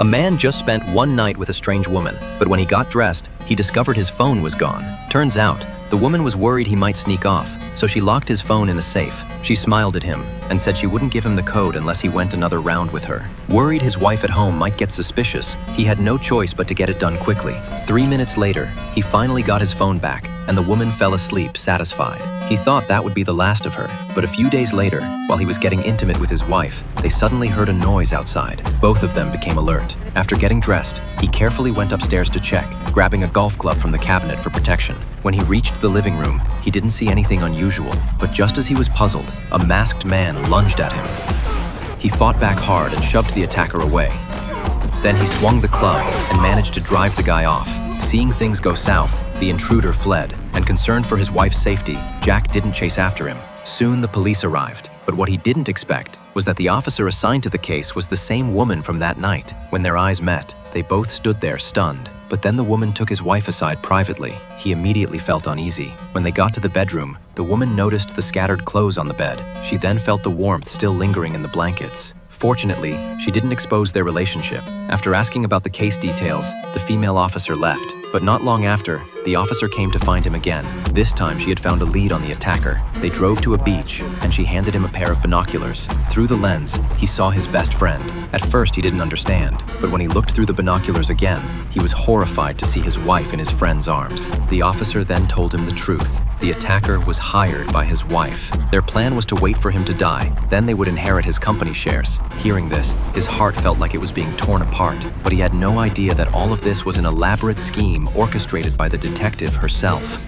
A man just spent one night with a strange woman, but when he got dressed, he discovered his phone was gone. Turns out, the woman was worried he might sneak off, so she locked his phone in a safe. She smiled at him and said she wouldn't give him the code unless he went another round with her. Worried his wife at home might get suspicious, he had no choice but to get it done quickly. 3 minutes later, he finally got his phone back, and the woman fell asleep satisfied. He thought that would be the last of her, but a few days later, while he was getting intimate with his wife, they suddenly heard a noise outside. Both of them became alert. After getting dressed, he carefully went upstairs to check, grabbing a golf club from the cabinet for protection. When he reached the living room, he didn't see anything unusual, but just as he was puzzled, a masked man lunged at him. He fought back hard and shoved the attacker away. Then he swung the club and managed to drive the guy off. Seeing things go south, the intruder fled, and concerned for his wife's safety, Jack didn't chase after him. Soon the police arrived, but what he didn't expect was that the officer assigned to the case was the same woman from that night. When their eyes met, they both stood there stunned. But then the woman took his wife aside privately. He immediately felt uneasy. When they got to the bedroom, the woman noticed the scattered clothes on the bed. She then felt the warmth still lingering in the blankets. Fortunately, she didn't expose their relationship. After asking about the case details, the female officer left. But not long after, the officer came to find him again. This time she had found a lead on the attacker. They drove to a beach, and she handed him a pair of binoculars. Through the lens, he saw his best friend. At first he didn't understand, but when he looked through the binoculars again, he was horrified to see his wife in his friend's arms. The officer then told him the truth. The attacker was hired by his wife. Their plan was to wait for him to die, then they would inherit his company shares. Hearing this, his heart felt like it was being torn apart, but he had no idea that all of this was an elaborate scheme orchestrated by the detective herself.